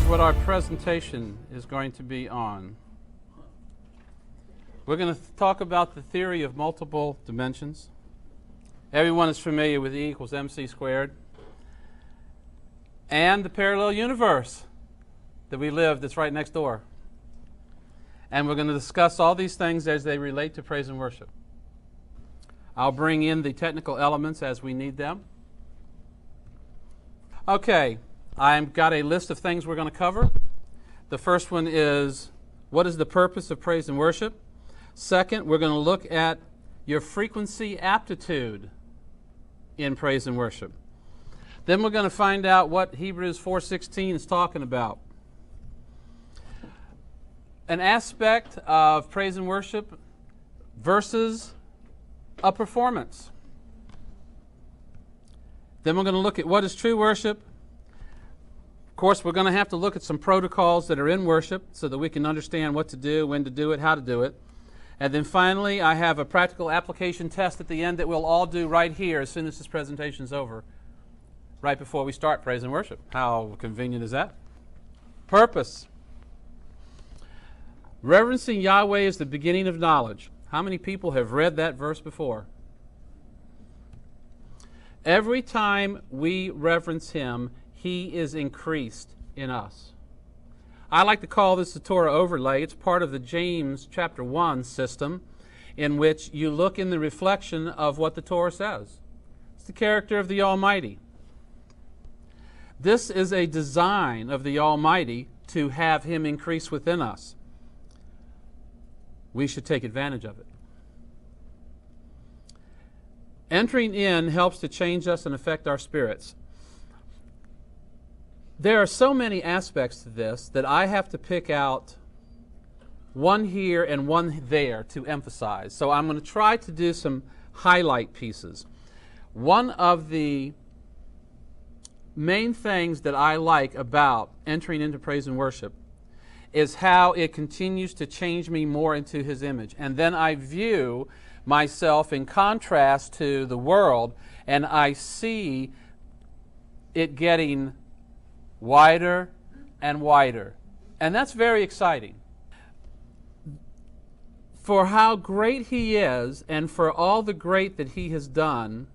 what our presentation is going to be on. We're going to talk about the theory of multiple dimensions. Everyone is familiar with E equals mc squared. And the parallel universe that we live that's right next door. And we're going to discuss all these things as they relate to praise and worship. I'll bring in the technical elements as we need them. Okay, I've got a list of things we're going to cover. The first one is, what is the purpose of praise and worship? Second, we're going to look at your frequency aptitude in praise and worship. Then we're going to find out what Hebrews 4:16 is talking about. An aspect of praise and worship versus a performance. Then we're going to look at what is true worship. Of course, we're going to have to look at some protocols that are in worship so that we can understand what to do, when to do it, how to do it. And then finally, I have a practical application test at the end that we'll all do right here as soon as this presentation is over, right before we start praise and worship. How convenient is that? Purpose. Reverencing Yahweh is the beginning of knowledge. How many people have read that verse before? Every time we reverence Him, He is increased in us. I like to call this the Torah overlay. It's part of the James chapter 1 system in which you look in the reflection of what the Torah says. It's the character of the Almighty. This is a design of the Almighty to have Him increase within us. We should take advantage of it. Entering in helps to change us and affect our spirits. There are so many aspects to this that I have to pick out one here and one there to emphasize. So I'm going to try to do some highlight pieces. One of the main things that I like about entering into praise and worship is how it continues to change me more into His image. And then I view myself in contrast to the world, and I see it getting wider and wider. And that's very exciting. For how great He is and for all the great that He has done,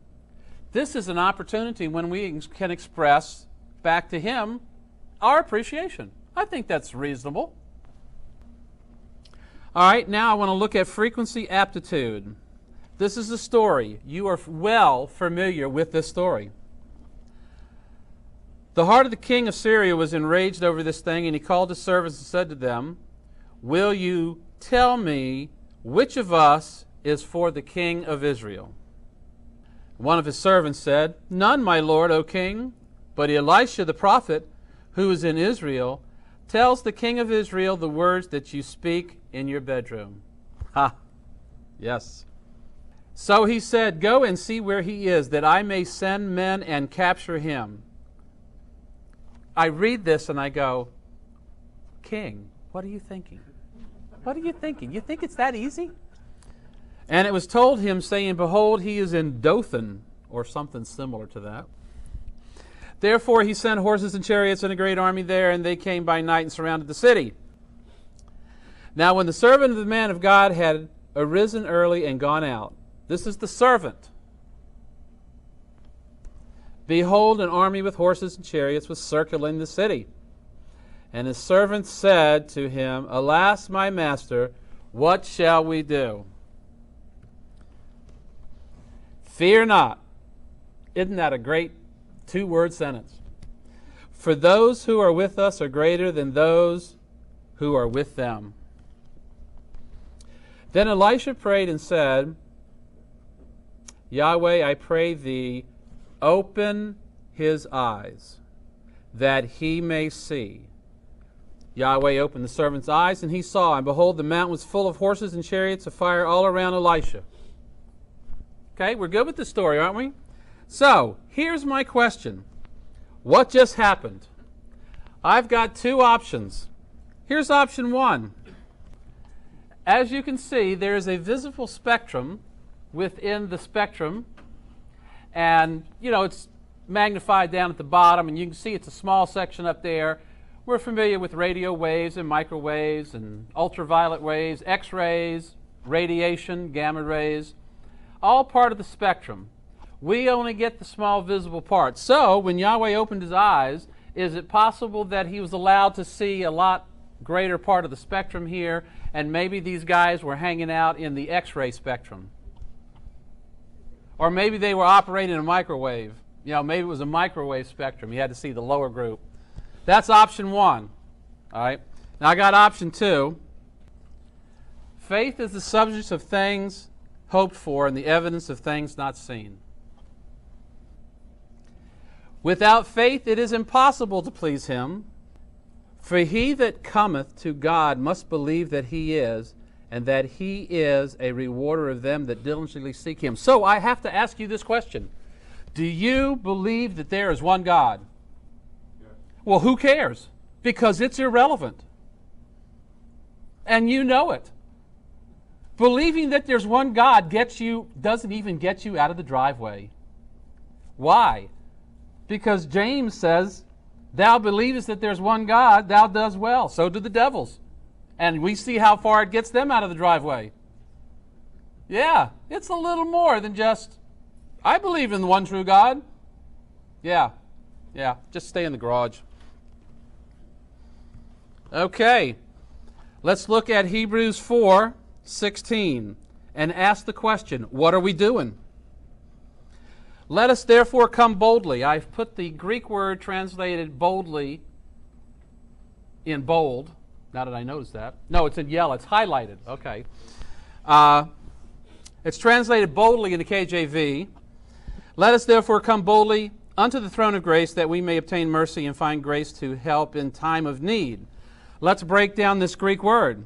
this is an opportunity when we can express back to Him our appreciation. I think that's reasonable. All right, now I want to look at frequency aptitude. This is the story. You are well familiar with this story. The heart of the king of Syria was enraged over this thing, and he called his servants and said to them, "Will you tell me which of us is for the king of Israel?" One of his servants said, "None, my lord, O king, but Elisha the prophet, who is in Israel, tells the king of Israel the words that you speak in your bedroom." Ha! Yes. So he said, "Go and see where he is, that I may send men and capture him." I read this and I go, "King, what are you thinking? What are you thinking? You think it's that easy?" And it was told him, saying, "Behold, he is in Dothan," or something similar to that. Therefore he sent horses and chariots and a great army there, and they came by night and surrounded the city. Now when the servant of the man of God had arisen early and gone out, this is the servant, behold, an army with horses and chariots was circling the city. And his servant said to him, "Alas, my master, what shall we do?" Fear not. Isn't that a great two-word sentence? For those who are with us are greater than those who are with them. Then Elisha prayed and said, "Yahweh, I pray thee, open his eyes, that he may see." Yahweh opened the servant's eyes, and he saw, and behold, the mountain was full of horses and chariots of fire all around Elisha. Okay, we're good with the story, aren't we? So, here's my question. What just happened? I've got two options. Here's option one. As you can see, there is a visible spectrum within the spectrum, and it's magnified down at the bottom, and you can see it's a small section up there We're familiar with radio waves and microwaves and ultraviolet waves, X-rays, radiation, gamma rays, all part of the spectrum. We only get the small visible part. So when Yahweh opened his eyes, is it possible that he was allowed to see a lot greater part of the spectrum here, and maybe these guys were hanging out in the X-ray spectrum? Or maybe they were operating a microwave. Maybe it was a microwave spectrum. You had to see the lower group. That's option one. All right. Now I got option two. Faith is the substance of things hoped for and the evidence of things not seen. Without faith it is impossible to please him. For he that cometh to God must believe that he is, and that he is a rewarder of them that diligently seek him. So I have to ask you this question. Do you believe that there is one God? Yes. Well, who cares? Because it's irrelevant. And you know it. Believing that there's one God doesn't even get you out of the driveway. Why? Because James says, thou believest that there's one God, thou does well. So do the devils. And we see how far it gets them out of the driveway. Yeah, it's a little more than just, I believe in the one true God. Yeah, just stay in the garage. Okay, let's look at Hebrews 4:16 and ask the question, what are we doing? Let us therefore come boldly. I've put the Greek word translated boldly in bold. Now did I notice that? No, it's in yellow. It's highlighted. Okay. It's translated boldly in the KJV. Let us therefore come boldly unto the throne of grace that we may obtain mercy and find grace to help in time of need. Let's break down this Greek word.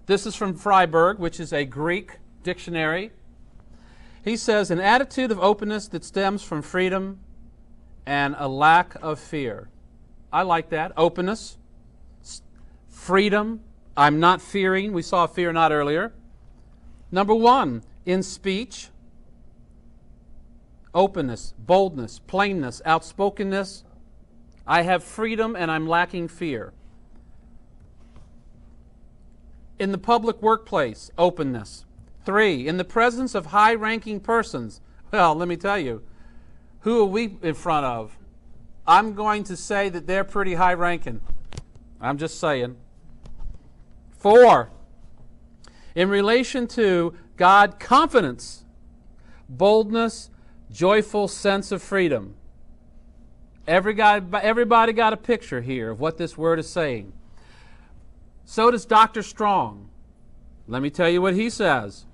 This is from Freiberg, which is a Greek dictionary. He says, an attitude of openness that stems from freedom and a lack of fear. I like that. Openness, freedom. I'm not fearing. We saw fear not earlier. Number one, in speech, openness, boldness, plainness, outspokenness. I have freedom and I'm lacking fear. In the public workplace, openness. 3, in the presence of high-ranking persons. Well, let me tell you, who are we in front of? I'm going to say that they're pretty high-ranking. I'm just saying. 4, in relation to God, confidence, boldness, joyful sense of freedom. Everybody got a picture here of what this word is saying. So does Dr. Strong. Let me tell you what he says.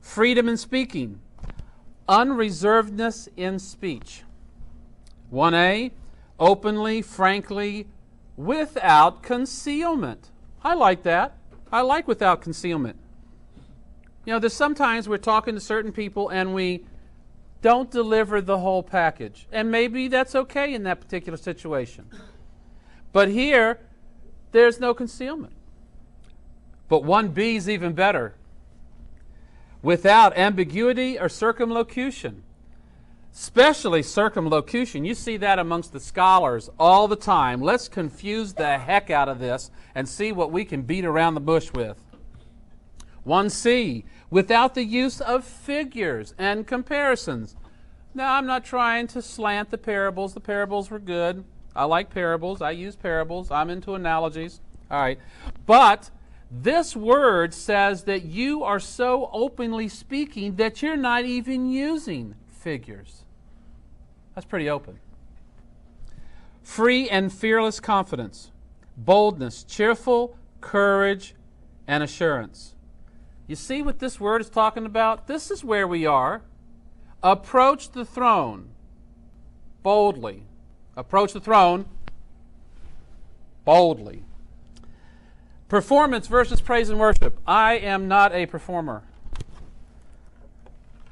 Freedom in speaking, unreservedness in speech. 1a, openly, frankly, without concealment. I like that. I like without concealment. There's sometimes we're talking to certain people and we don't deliver the whole package. And maybe that's okay in that particular situation. But here, there's no concealment. But 1b is even better. Without ambiguity or circumlocution. Especially circumlocution. You see that amongst the scholars all the time. Let's confuse the heck out of this and see what we can beat around the bush with. 1c, without the use of figures and comparisons. Now, I'm not trying to slant the parables. The parables were good. I like parables. I use parables. I'm into analogies. All right. But this word says that you are so openly speaking that you're not even using figures. That's pretty open. Free and fearless confidence, boldness, cheerful courage, and assurance. You see what this word is talking about? This is where we are. Approach the throne boldly. Approach the throne boldly. Performance versus praise and worship. I am not a performer.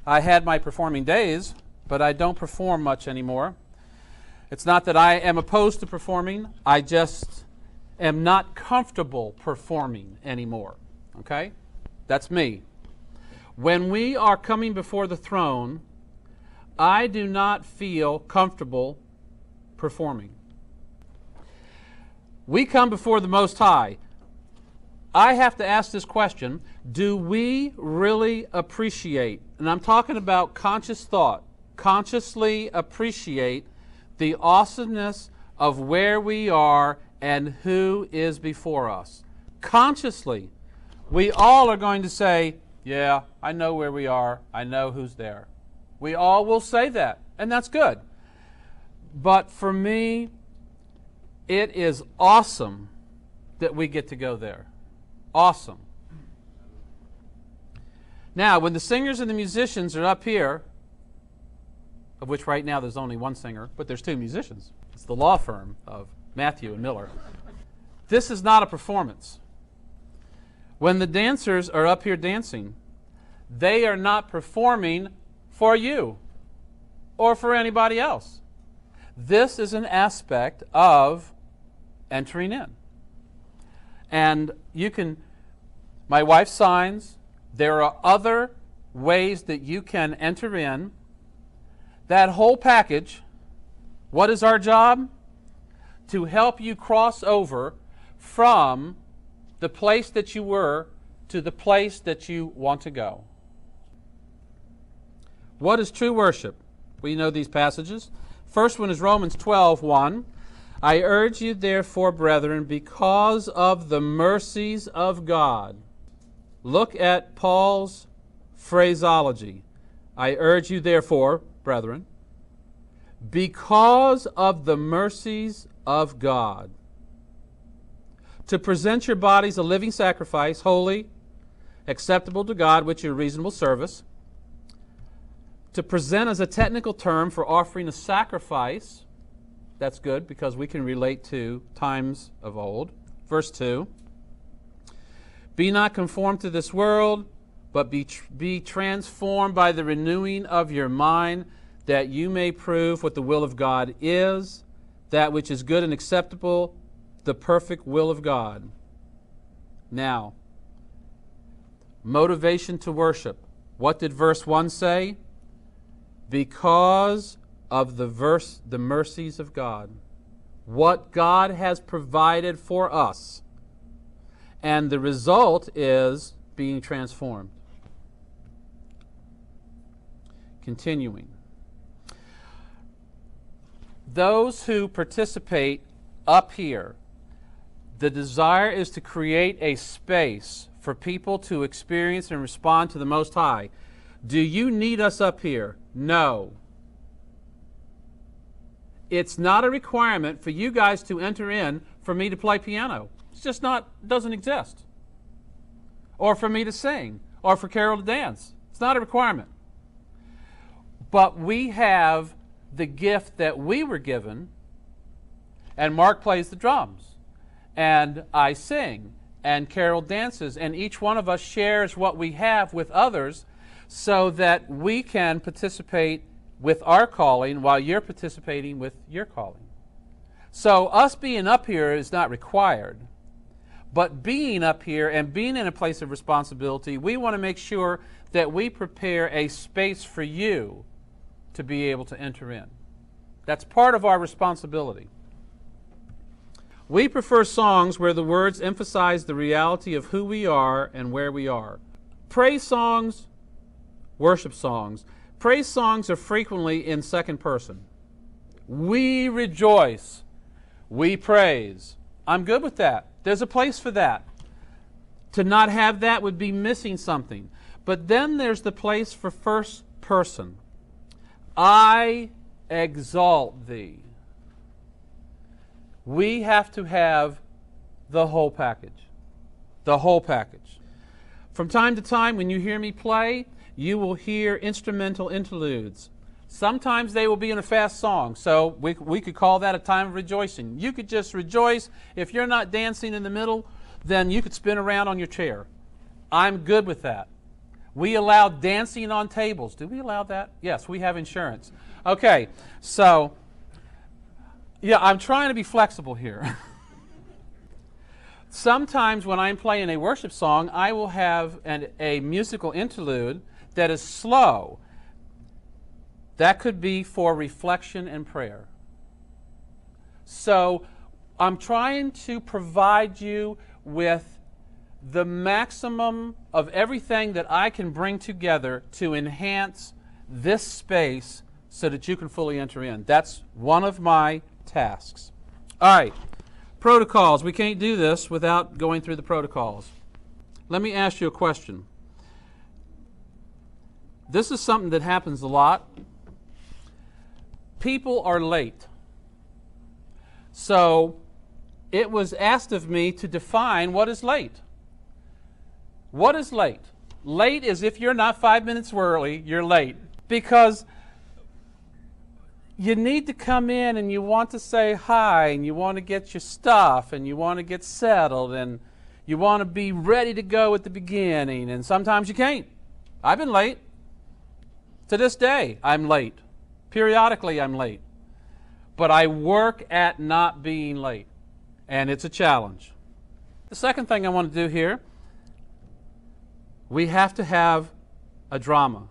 I had my performing days, but I don't perform much anymore. It's not that I am opposed to performing. I just am not comfortable performing anymore. Okay? That's me. When we are coming before the throne, I do not feel comfortable performing. We come before the Most High. I have to ask this question, do we really appreciate, and I'm talking about conscious thought, consciously appreciate the awesomeness of where we are and who is before us? Consciously, we all are going to say, yeah, I know where we are, I know who's there. We all will say that, and that's good. But for me, it is awesome that we get to go there. Awesome. Now, when the singers and the musicians are up here, of which right now there's only one singer, but there's two musicians. It's the law firm of Matthew and Miller. This is not a performance. When the dancers are up here dancing, they are not performing for you or for anybody else. This is an aspect of entering in. And you can, my wife signs, there are other ways that you can enter in. That whole package, what is our job? To help you cross over from the place that you were to the place that you want to go. What is true worship? We know these passages. First one is Romans 12:1. I urge you, therefore, brethren, because of the mercies of God. Look at Paul's phraseology. I urge you, therefore, brethren, because of the mercies of God, to present your bodies a living sacrifice, holy, acceptable to God, which is your reasonable service. To present as a technical term for offering a sacrifice. That's good because we can relate to times of old. Verse 2. Be not conformed to this world, but be transformed by the renewing of your mind, that you may prove what the will of God is, that which is good and acceptable, the perfect will of God. Now, motivation to worship. What did verse 1 say? Because of the mercies of God. What God has provided for us. And the result is being transformed. Continuing. Those who participate up here, the desire is to create a space for people to experience and respond to the Most High. Do you need us up here? No. It's not a requirement for you guys to enter in for me to play piano. It's just not, doesn't exist. Or for me to sing, or for Carol to dance. It's not a requirement. But we have the gift that we were given, and Mark plays the drums, and I sing, and Carol dances, and each one of us shares what we have with others so that we can participate with our calling while you're participating with your calling. So us being up here is not required, but being up here and being in a place of responsibility, we want to make sure that we prepare a space for you to be able to enter in. That's part of our responsibility. We prefer songs where the words emphasize the reality of who we are and where we are. Praise songs, worship songs. Praise songs are frequently in second person. We rejoice. We praise. I'm good with that. There's a place for that. To not have that would be missing something. But then there's the place for first person. I exalt thee. We have to have the whole package. The whole package. From time to time, when you hear me play, you will hear instrumental interludes. Sometimes they will be in a fast song, so we could call that a time of rejoicing. You could just rejoice. If you're not dancing in the middle, then you could spin around on your chair. I'm good with that. We allow dancing on tables. Do we allow that? Yes, we have insurance. Okay, so, yeah, I'm trying to be flexible here. Sometimes when I'm playing a worship song, I will have a musical interlude that is slow. That could be for reflection and prayer. So I'm trying to provide you with the maximum of everything that I can bring together to enhance this space so that you can fully enter in. That's one of my tasks. All right, protocols. We can't do this without going through the protocols. Let me ask you a question. This is something that happens a lot. People are late. So it was asked of me to define what is late. What is late? Late is if you're not 5 minutes early, you're late. Because you need to come in and you want to say hi and you want to get your stuff and you want to get settled and you want to be ready to go at the beginning, and sometimes you can't. I've been late. To this day, I'm late. Periodically, I'm late. But I work at not being late, and it's a challenge. The second thing I want to do here, we have to have a drama.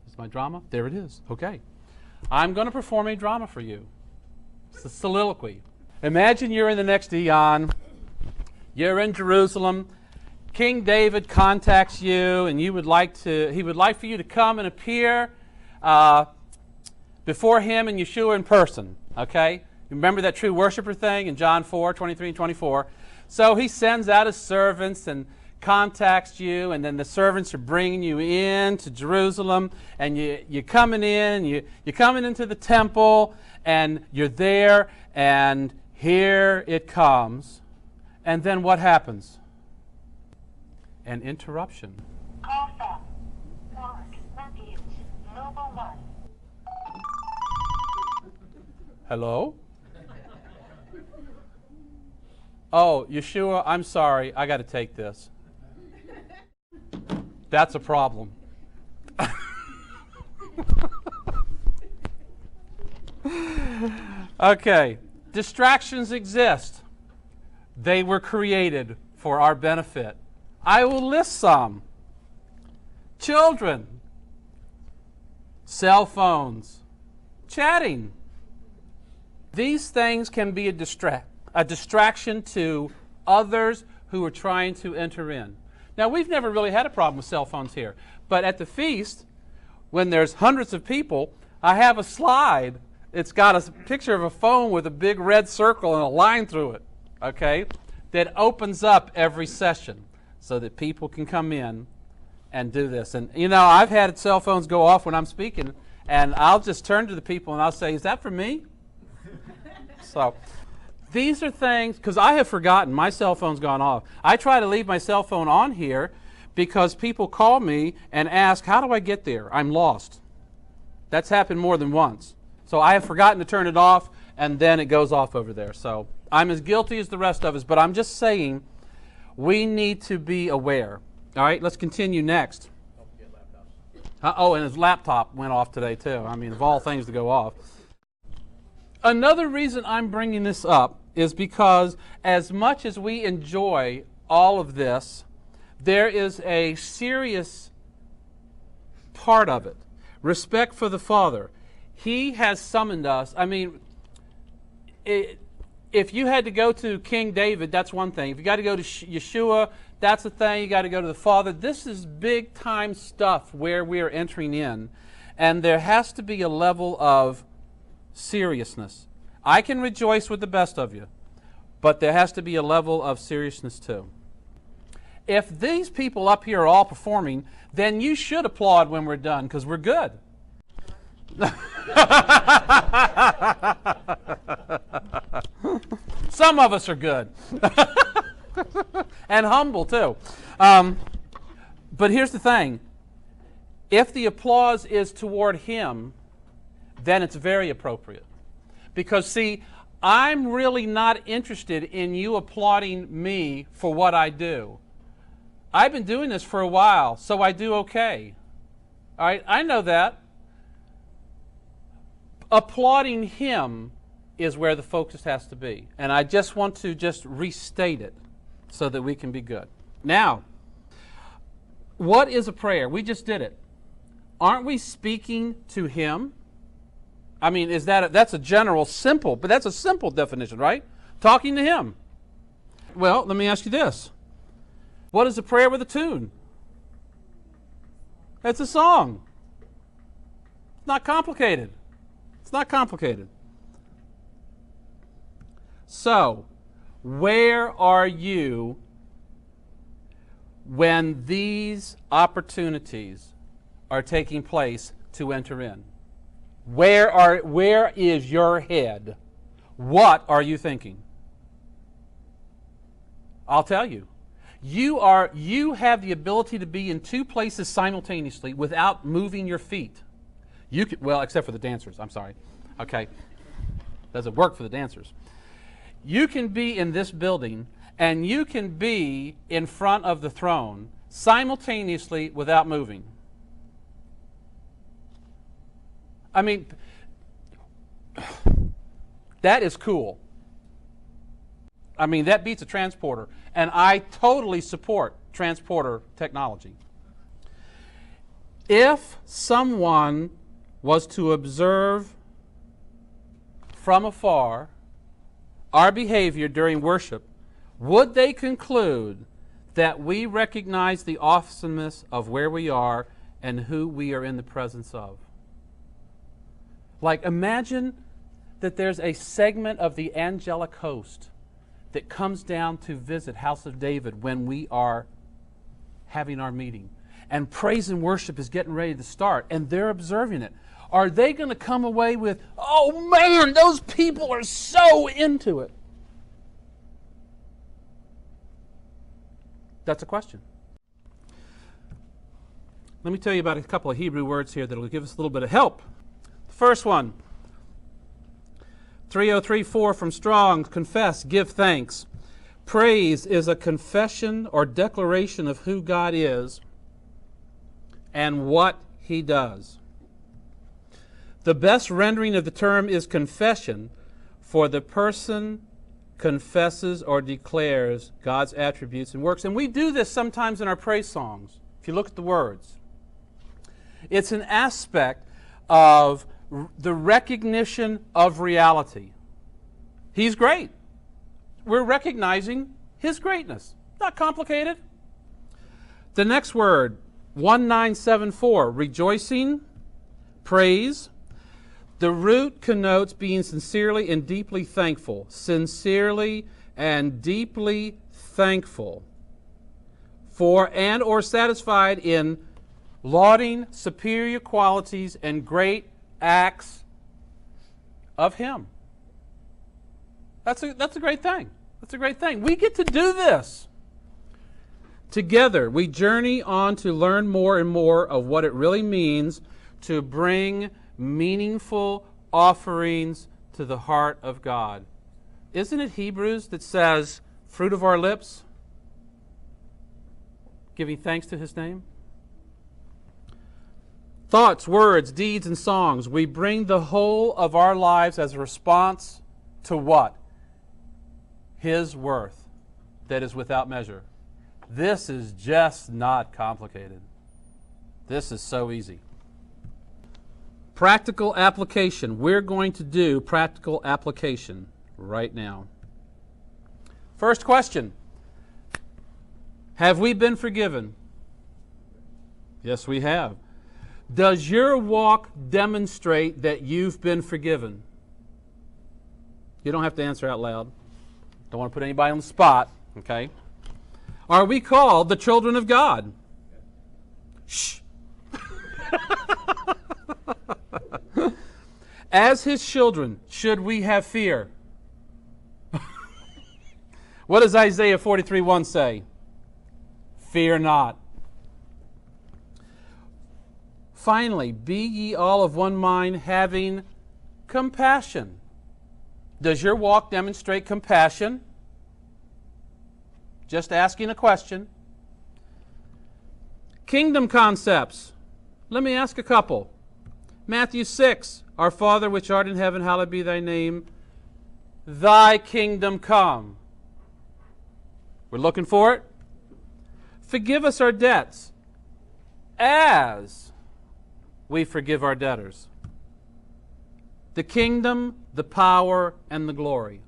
Is my drama? There it is. Okay. I'm going to perform a drama for you. It's a soliloquy. Imagine you're in the next eon. You're in Jerusalem. King David contacts you, and he would like for you to come and appear before him and Yeshua in person. Okay? You remember that true worshiper thing in John 4:23 and 24? So he sends out his servants and contacts you, and then the servants are bringing you in to Jerusalem, and you're coming in, you're coming into the temple, and you're there, and here it comes. And then what happens? An interruption. Call from Mark Matthews, Mobile 1. Hello? Oh, Yeshua, I'm sorry. I got to take this. That's a problem. Okay. Distractions exist. They were created for our benefit. I will list some. Children, cell phones, chatting. These things can be a distraction to others who are trying to enter in. Now, we've never really had a problem with cell phones here, but at the feast, when there's hundreds of people, I have a slide. It's got a picture of a phone with a big red circle and a line through it, okay, that opens up every session so that people can come in and do this. And, you know, I've had cell phones go off when I'm speaking, and I'll just turn to the people and I'll say, is that for me? So these are things, because I have forgotten, my cell phone's gone off. I try to leave my cell phone on here because people call me and ask, how do I get there? I'm lost. That's happened more than once. So I have forgotten to turn it off, and then it goes off over there. So I'm as guilty as the rest of us, but I'm just saying we need to be aware. All right, let's continue next. Oh, and his laptop went off today too. I mean, of all things to go off. Another reason I'm bringing this up is because as much as we enjoy all of this, there is a serious part of it. Respect for the Father. He has summoned us. I mean, if you had to go to King David, that's one thing. If you got to go to Yeshua, that's a thing. You got to go to the Father. This is big time stuff where we are entering in. And there has to be a level of seriousness. I can rejoice with the best of you, but there has to be a level of seriousness too. If these people up here are all performing, then you should applaud when we're done, because we're good. Some of us are good. And humble too. But here's the thing. If the applause is toward him, then it's very appropriate. Because, see, I'm really not interested in you applauding me for what I do. I've been doing this for a while, so I do okay. All right, I know that. Applauding him is where the focus has to be. And I just want to restate it so that we can be good. Now, what is a prayer? We just did it. Aren't we speaking to him? I mean, that's a general, simple, but that's a simple definition, right? Talking to him. Well, let me ask you this. What is a prayer with a tune? It's a song. It's not complicated. It's not complicated. So, where are you when these opportunities are taking place to enter in? Where is your head? What are you thinking? I'll tell you. You have the ability to be in two places simultaneously without moving your feet. Well, except for the dancers. I'm sorry. Okay. Doesn't work for the dancers. You can be in this building and you can be in front of the throne simultaneously without moving. I mean, that is cool. I mean, that beats a transporter. And I totally support transporter technology. If someone was to observe from afar our behavior during worship, would they conclude that we recognize the awesomeness of where we are and who we are in the presence of? Like, imagine that there's a segment of the angelic host that comes down to visit House of David when we are having our meeting. And praise and worship is getting ready to start, and they're observing it. Are they going to come away with, oh man, those people are so into it? That's a question. Let me tell you about a couple of Hebrew words here that will give us a little bit of help. The first one, 3034 from Strong's, confess, give thanks. Praise is a confession or declaration of who God is and what He does. The best rendering of the term is confession, for the person confesses or declares God's attributes and works. And we do this sometimes in our praise songs, if you look at the words. It's an aspect of the recognition of reality. He's great. We're recognizing His greatness. Not complicated. The next word, 1974, rejoicing, praise. The root connotes being sincerely and deeply thankful. Sincerely and deeply thankful for and or satisfied in lauding superior qualities and great acts of Him. That's a great thing. That's a great thing. We get to do this. Together, we journey on to learn more and more of what it really means to bring meaningful offerings to the heart of God. Isn't it Hebrews that says, fruit of our lips, giving thanks to His name? Thoughts, words, deeds, and songs. We bring the whole of our lives as a response to what? His worth that is without measure. This is just not complicated. This is so easy. Practical application. We're going to do practical application right now. First question. Have we been forgiven? Yes, we have. Does your walk demonstrate that you've been forgiven? You don't have to answer out loud. Don't want to put anybody on the spot, okay? Are we called the children of God? Shh. As His children, should we have fear? What does Isaiah 43:1 say? Fear not. Finally, be ye all of one mind, having compassion. Does your walk demonstrate compassion? Just asking a question. Kingdom concepts. Let me ask a couple. Matthew 6, Our Father which art in heaven, hallowed be thy name. Thy kingdom come. We're looking for it. Forgive us our debts as we forgive our debtors. the kingdom, the power, and the glory.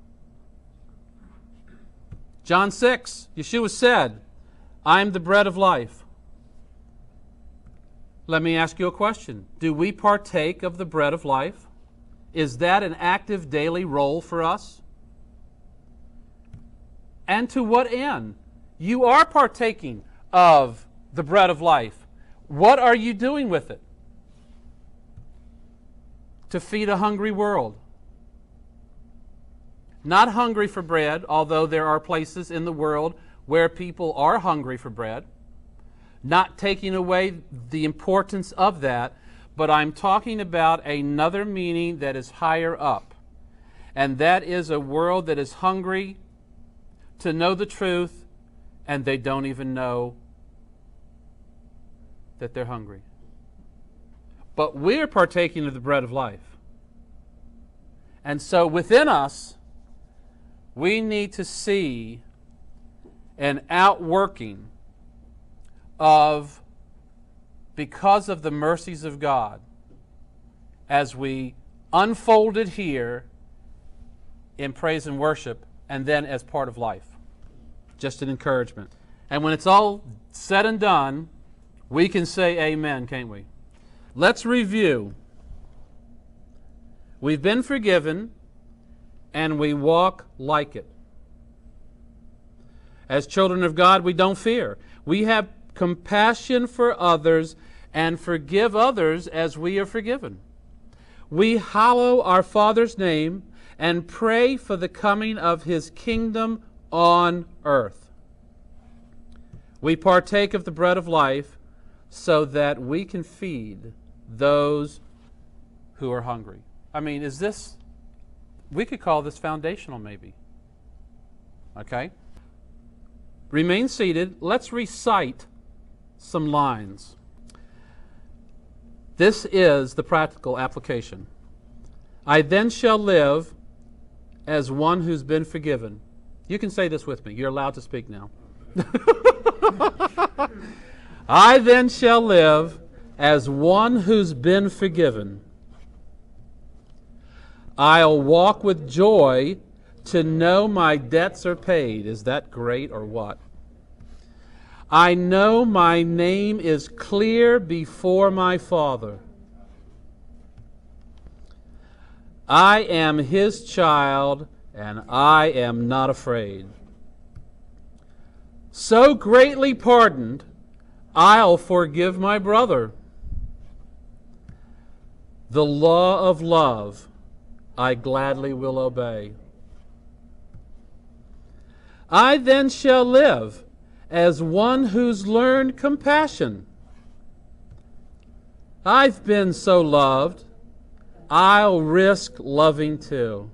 John 6, Yeshua said, I am the bread of life. Let me ask you a question. Do we partake of the bread of life? Is that an active daily role for us? And to what end? You are partaking of the bread of life. What are you doing with it? To feed a hungry world. Not hungry for bread, although there are places in the world where people are hungry for bread. Not taking away the importance of that, but I'm talking about another meaning that is higher up. And that is a world that is hungry to know the truth, and they don't even know that they're hungry. But we're partaking of the bread of life. And so within us, we need to see an outworking of, because of the mercies of God, as we unfold it here in praise and worship, and then as part of life. Just an encouragement. And when it's all said and done, we can say amen, can't we? Let's review. We've been forgiven, and we walk like it. As children of God, we don't fear. We have compassion for others and forgive others as we are forgiven. We hallow our Father's name and pray for the coming of His kingdom on earth. We partake of the bread of life so that we can feed those who are hungry. I mean, we could call this foundational maybe. Okay? Remain seated. Let's recite some lines. This is the practical application. I then shall live as one who's been forgiven. You can say this with me. You're allowed to speak now. I then shall live as one who's been forgiven. I'll walk with joy to know my debts are paid. Is that great or what? I know my name is clear before my Father. I am His child, and I am not afraid. So greatly pardoned, I'll forgive my brother. The law of love I gladly will obey. I then shall live as one who's learned compassion. I've been so loved, I'll risk loving too.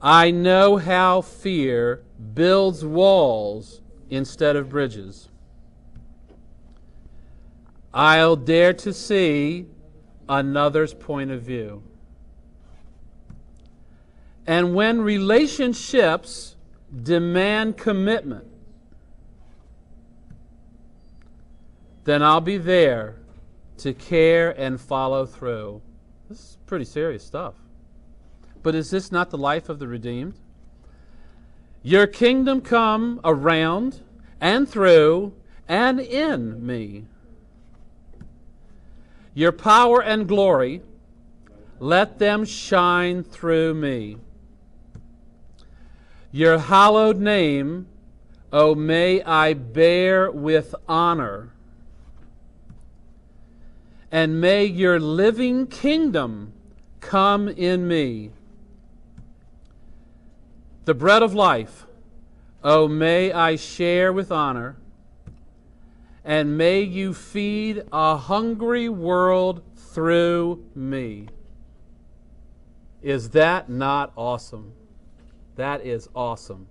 I know how fear builds walls instead of bridges. I'll dare to see another's point of view. And when relationships demand commitment, then I'll be there to care and follow through. This is pretty serious stuff. But is this not the life of the redeemed? Your kingdom come around and through and in me. Your power and glory, let them shine through me. Your hallowed name, O may I bear with honor. And may your living kingdom come in me. The bread of life, O may I share with honor. And may you feed a hungry world through me. Is that not awesome? That is awesome.